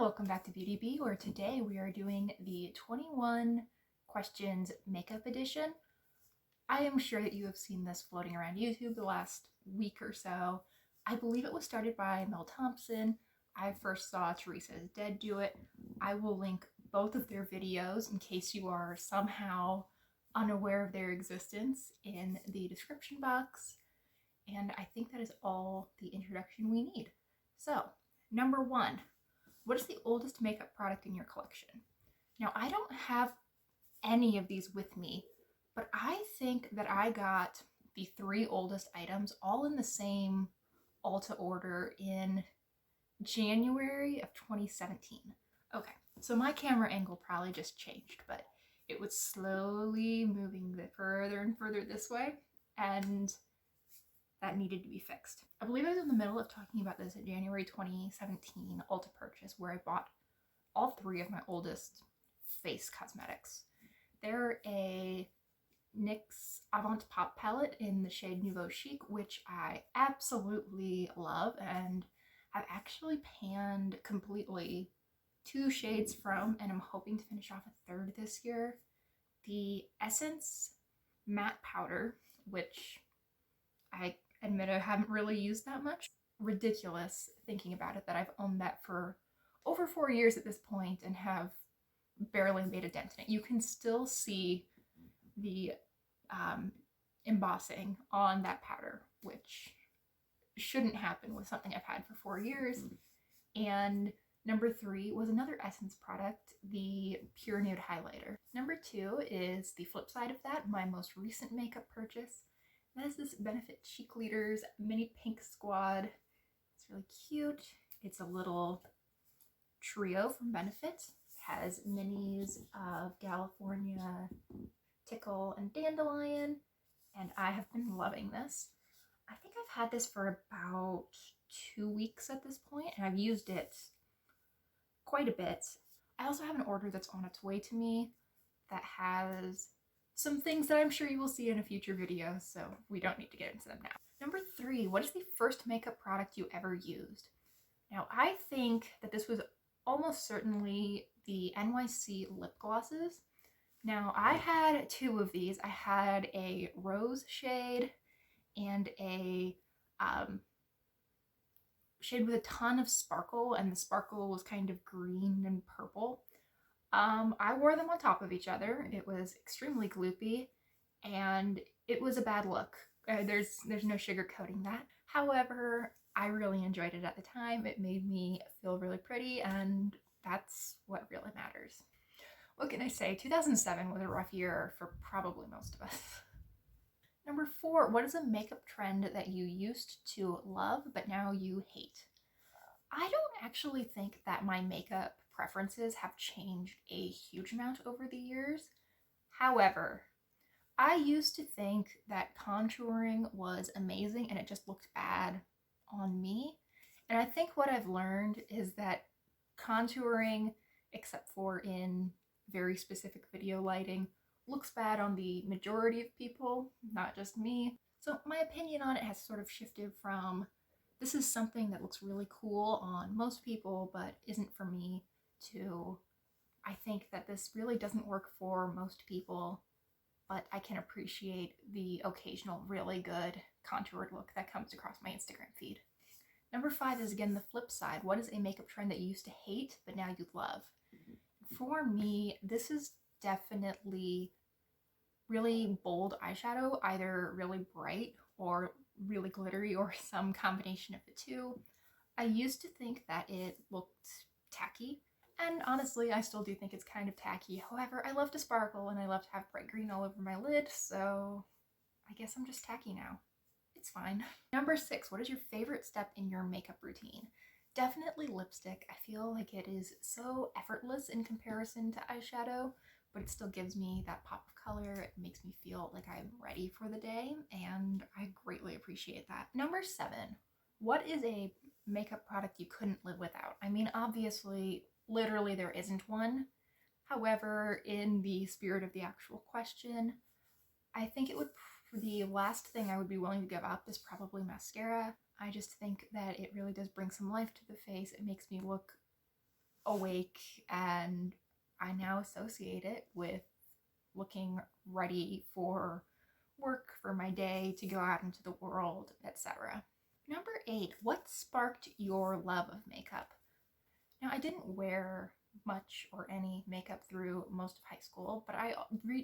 welcome back to Beauty Bee, where today we are doing the 21 questions makeup edition. I am sure that you have seen this floating around YouTube the last week or so. I believe it was started by Mel Thompson. I first saw Teresa is Dead do it. I will link both of their videos in case you are somehow unaware of their existence in the description box. And I think that is all the introduction we need. So, number one. What is the oldest makeup product in your collection? Now, I don't have any of these with me, but I think that I got the 3 oldest items all in the same Ulta order in January of 2017. Okay, so my camera angle probably just changed, but it was slowly moving further and further this way, and that needed to be fixed. I believe I was in the middle of talking about this at January 2017 Ulta purchase, where I bought all 3 of my oldest face cosmetics. They're a NYX Avant Pop palette in the shade Nouveau Chic, which I absolutely love, and I've actually panned completely 2 shades from, and I'm hoping to finish off a 3rd this year. The Essence Matte Powder, which I admit I haven't really used that much. Ridiculous thinking about it that I've owned that for over 4 years at this point and have barely made a dent in it. You can still see the embossing on that powder, which shouldn't happen with something I've had for 4 years. And number 3 was another Essence product, the Pure Nude Highlighter. Number 2 is the flip side of that, my most recent makeup purchase. That is this Benefit Cheek Leaders Mini Pink Squad. It's really cute. It's a little trio from Benefit. It has minis of California, Tickle, and Dandelion, and I have been loving this. I think I've had this for about 2 weeks at this point, and I've used it quite a bit. I also have an order that's on its way to me that has some things that I'm sure you will see in a future video, so we don't need to get into them now. Number 3, what is the first makeup product you ever used? Now, I think that this was almost certainly the NYC lip glosses. Now, I had 2 of these. I had a rose shade and a shade with a ton of sparkle, and the sparkle was kind of green and purple. I wore them on top of each other. It was extremely gloopy, and it was a bad look. There's no sugarcoating that. However, I really enjoyed it at the time. It made me feel really pretty, and that's what really matters. What can I say? 2007 was a rough year for probably most of us. Number 4, what is a makeup trend that you used to love, but now you hate? I don't actually think that my makeup preferences have changed a huge amount over the years. However, I used to think that contouring was amazing and it just looked bad on me. And I think what I've learned is that contouring, except for in very specific video lighting, looks bad on the majority of people, not just me. So my opinion on it has sort of shifted from, this is something that looks really cool on most people but isn't for me, to, I think that this really doesn't work for most people, but I can appreciate the occasional really good contoured look that comes across my Instagram feed. Number 5 is again the flip side. What is a makeup trend that you used to hate but now you love? For me, this is definitely really bold eyeshadow, either really bright or really glittery or some combination of the two. I used to think that it looked tacky, and honestly I still do think it's kind of tacky. However, I love to sparkle and I love to have bright green all over my lid, so I guess I'm just tacky now. It's fine. Number 6, what is your favorite step in your makeup routine? Definitely lipstick. I feel like it is so effortless in comparison to eyeshadow, but it still gives me that pop of color. It makes me feel like I'm ready for the day, and I greatly appreciate that. Number 7, what is a makeup product you couldn't live without? I mean, obviously, literally there isn't one. However, in the spirit of the actual question, I think it would, the last thing I would be willing to give up is probably mascara. I just think that it really does bring some life to the face. It makes me look awake, and I now associate it with looking ready for work, for my day, to go out into the world, etc. Number 8, what sparked your love of makeup? Now, I didn't wear much or any makeup through most of high school, but I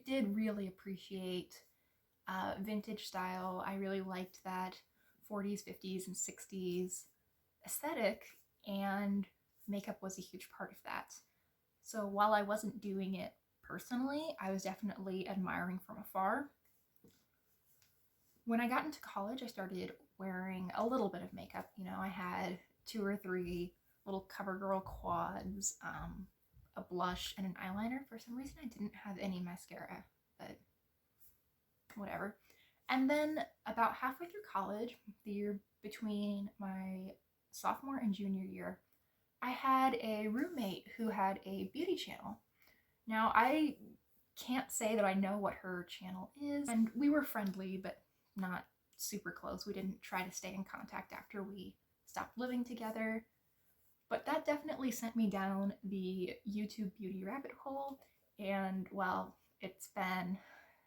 did really appreciate vintage style. I really liked that 40s, 50s, and 60s aesthetic, and makeup was a huge part of that. So while I wasn't doing it personally, I was definitely admiring from afar. When I got into college, I started wearing a little bit of makeup. I had 2 or 3 little CoverGirl quads, a blush, and an eyeliner. For some reason, I didn't have any mascara, but whatever. And then about halfway through college, the year between my sophomore and junior year, I had a roommate who had a beauty channel. Now, I can't say that I know what her channel is, and we were friendly, but not super close. We didn't try to stay in contact after we stopped living together. But that definitely sent me down the YouTube beauty rabbit hole, and well, it's been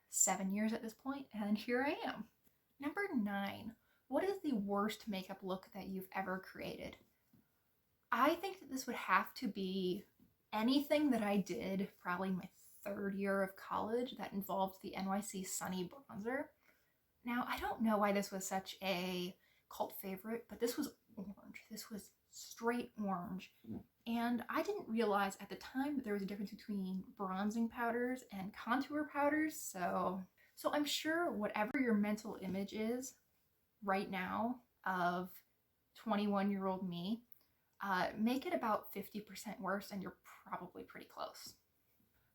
7 years at this point, and here I am. Number 9, what is the worst makeup look that you've ever created? I think that this would have to be anything that I did probably my 3rd year of college that involved the NYC Sunny bronzer. Now, I don't know why this was such a cult favorite, but this was orange. This was straight orange. And I didn't realize at the time that there was a difference between bronzing powders and contour powders. So I'm sure whatever your mental image is right now of 21-year-old me, make it about 50% worse, and you're probably pretty close.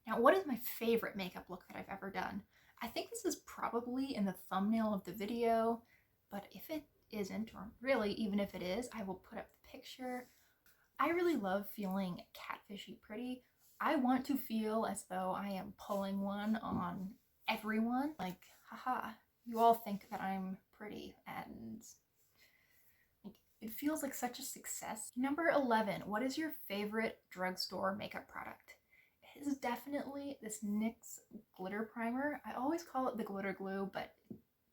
Now, what is my favorite makeup look that I've ever done? I think this is probably in the thumbnail of the video, but if it isn't, or really even if it is, I will put up the picture. I really love feeling catfishy pretty. I want to feel as though I am pulling one on everyone. Like, haha, you all think that I'm pretty, and it feels like such a success. Number 11, what is your favorite drugstore makeup product? It is definitely this NYX glitter primer. I always call it the glitter glue, but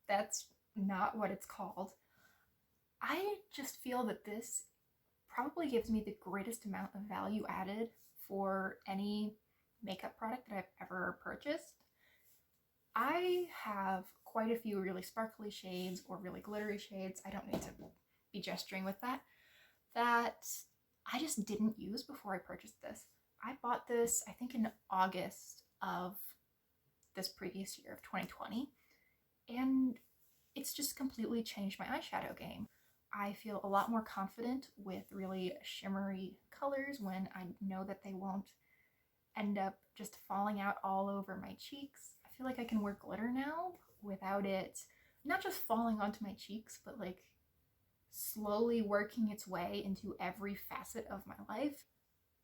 that's not what it's called. I just feel that this probably gives me the greatest amount of value added for any makeup product that I've ever purchased. I have quite a few really sparkly shades or really glittery shades. I don't need to be gesturing with that I just didn't use before I purchased this. I bought this, I think, in August of this previous year of 2020, and it's just completely changed my eyeshadow game. I feel a lot more confident with really shimmery colors when I know that they won't end up just falling out all over my cheeks. I feel like I can wear glitter now without it not just falling onto my cheeks, but like slowly working its way into every facet of my life.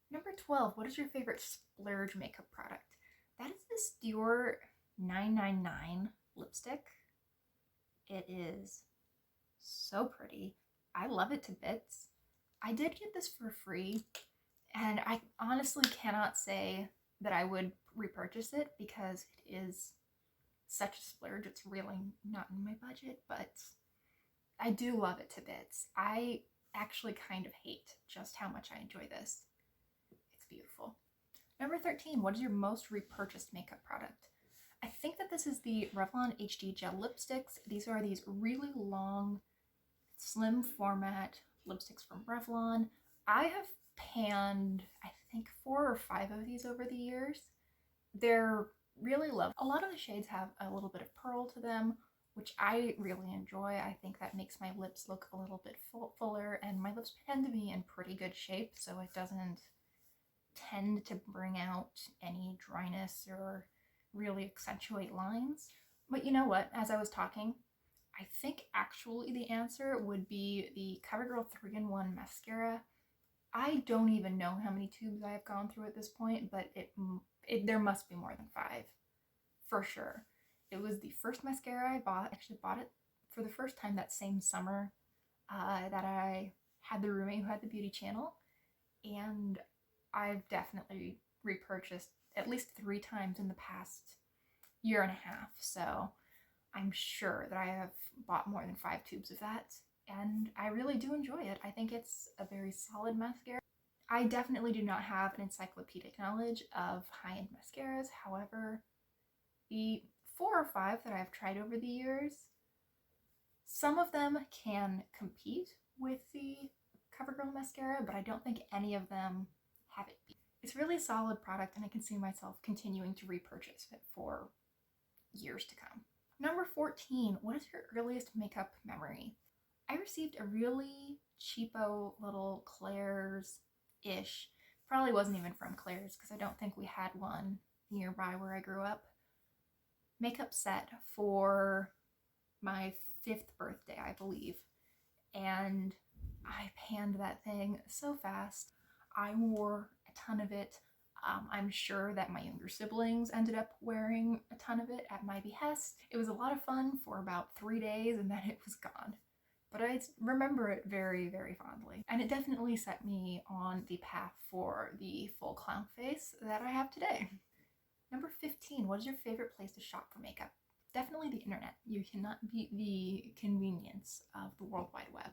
Number 12, what is your favorite splurge makeup product? That is this Dior 999 lipstick. It is so pretty. I love it to bits. I did get this for free, and I honestly cannot say that I would repurchase it because it is such a splurge. It's really not in my budget, but I do love it to bits. I actually kind of hate just how much I enjoy this. It's beautiful. Number 13, what is your most repurchased makeup product? I think that this is the Revlon HD Gel Lipsticks. These are these really long, slim format lipsticks from Revlon. I have panned, I think, 4 or 5 of these over the years. They're really lovely. A lot of the shades have a little bit of pearl to them, which I really enjoy. I think that makes my lips look a little bit fuller, and my lips tend to be in pretty good shape, so it doesn't tend to bring out any dryness or really accentuate lines. But you know what? As I was talking, I think actually the answer would be the CoverGirl 3-in-1 mascara. I don't even know how many tubes I have gone through at this point, but there must be more than 5, for sure. It was the first mascara I bought. I actually bought it for the first time that same summer that I had the roommate who had the beauty channel, and I've definitely repurchased at least 3 times in the past year and a half, so I'm sure that I have bought more than 5 tubes of that, and I really do enjoy it. I think it's a very solid mascara. I definitely do not have an encyclopedic knowledge of high-end mascaras. However, the 4 or 5 that I've tried over the years, some of them can compete with the CoverGirl mascara, but I don't think any of them have it beat. It's really a solid product, and I can see myself continuing to repurchase it for years to come. Number 14, what is your earliest makeup memory? I received a really cheapo little Claire's-ish, probably wasn't even from Claire's because I don't think we had one nearby where I grew up, makeup set for my 5th birthday, I believe. And I panned that thing so fast. I wore a ton of it. I'm sure that my younger siblings ended up wearing a ton of it at my behest. It was a lot of fun for about 3 days and then it was gone. But I remember it very, very fondly. And it definitely set me on the path for the full clown face that I have today. Number 15, what is your favorite place to shop for makeup? Definitely the internet. You cannot beat the convenience of the World Wide Web.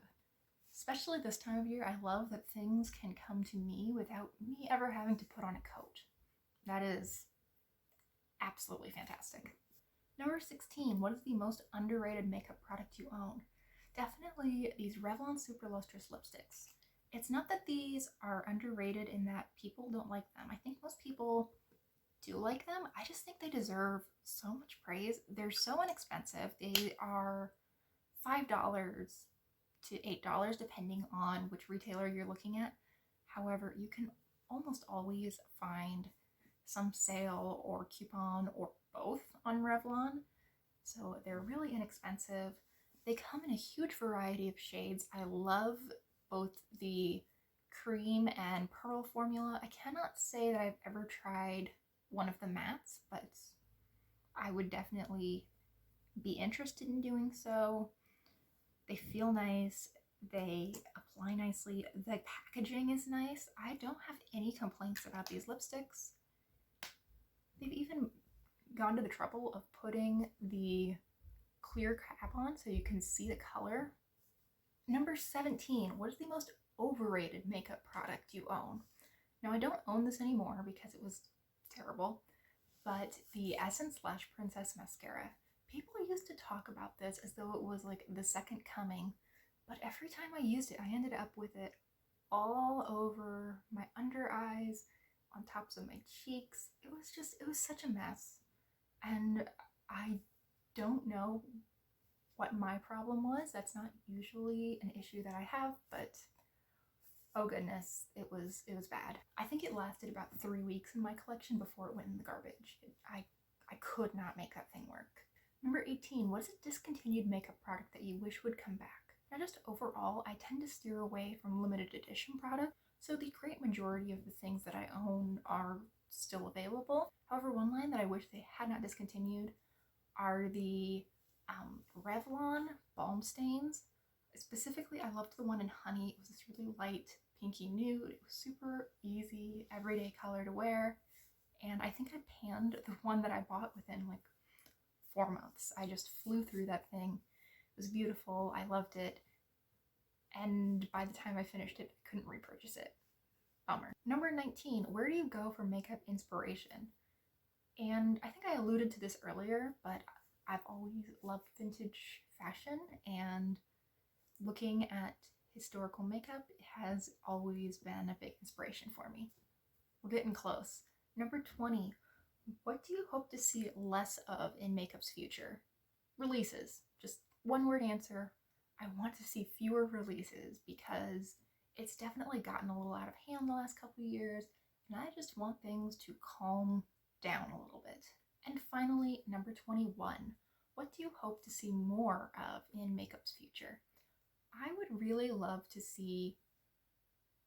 Especially this time of year, I love that things can come to me without me ever having to put on a coat. That is absolutely fantastic. Number 16, what is the most underrated makeup product you own? Definitely these Revlon Super Lustrous lipsticks. It's not that these are underrated in that people don't like them. I think most people do like them. I just think they deserve so much praise. They're so inexpensive. They are $5 to $8 depending on which retailer you're looking at. However, you can almost always find some sale or coupon or both on Revlon. So they're really inexpensive. They come in a huge variety of shades. I love both the cream and pearl formula. I cannot say that I've ever tried one of the mattes, but I would definitely be interested in doing so. They feel nice. They apply nicely. The packaging is nice. I don't have any complaints about these lipsticks. They've even gone to the trouble of putting the clear cap on so you can see the color. Number 17, what is the most overrated makeup product you own? Now, I don't own this anymore because it was terrible, but the Essence Lash Princess mascara. People used to talk about this as though it was like the second coming, but every time I used it, I ended up with it all over my under eyes, on tops of my cheeks. It was such a mess. And I don't know what my problem was. That's not usually an issue that I have, but oh goodness, it was bad. I think it lasted about 3 weeks in my collection before it went in the garbage. I could not make that thing work. Number 18, what is a discontinued makeup product that you wish would come back? Now, just overall, I tend to steer away from limited edition products, so the great majority of the things that I own are still available. However, one line that I wish they had not discontinued are the Revlon balm stains. Specifically, I loved the one in Honey. It was this really light pinky nude. It was super easy, everyday color to wear. And I think I panned the one that I bought within like 4 months. I just flew through that thing. It was beautiful. I loved it. And by the time I finished it, I couldn't repurchase it. Bummer. Number 19, where do you go for makeup inspiration? And I think I alluded to this earlier, but I've always loved vintage fashion, and looking at historical makeup has always been a big inspiration for me. We're getting close. Number 20, what do you hope to see less of in makeup's future? Releases. Just one word answer. I want to see fewer releases because it's definitely gotten a little out of hand the last couple of years, and I just want things to calm down a little bit. And finally, number 21, what do you hope to see more of in makeup's future? I would really love to see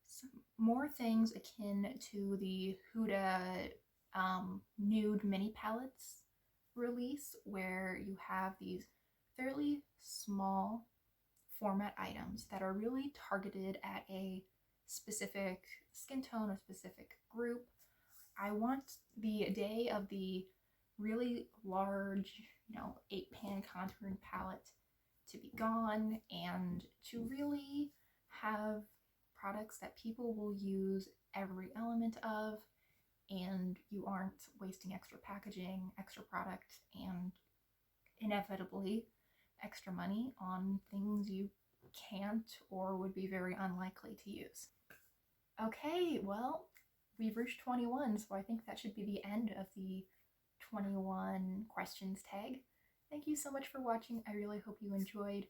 some more things akin to the Huda nude mini palettes release, where you have these fairly small format items that are really targeted at a specific skin tone, a specific group. I want the day of the really large, 8-pan contouring palette to be gone, and to really have products that people will use every element of, and you aren't wasting extra packaging, extra product, and inevitably extra money on things you can't or would be very unlikely to use. Okay, well, we've reached 21, so I think that should be the end of the 21 questions tag. Thank you so much for watching. I really hope you enjoyed.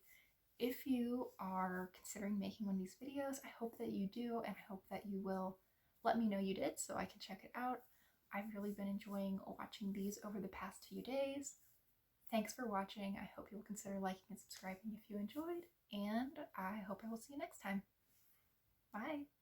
If you are considering making one of these videos, I hope that you do, and I hope that you will let me know you did so I can check it out. I've really been enjoying watching these over the past few days. Thanks for watching. I hope you'll consider liking and subscribing if you enjoyed, and I hope I will see you next time. Bye!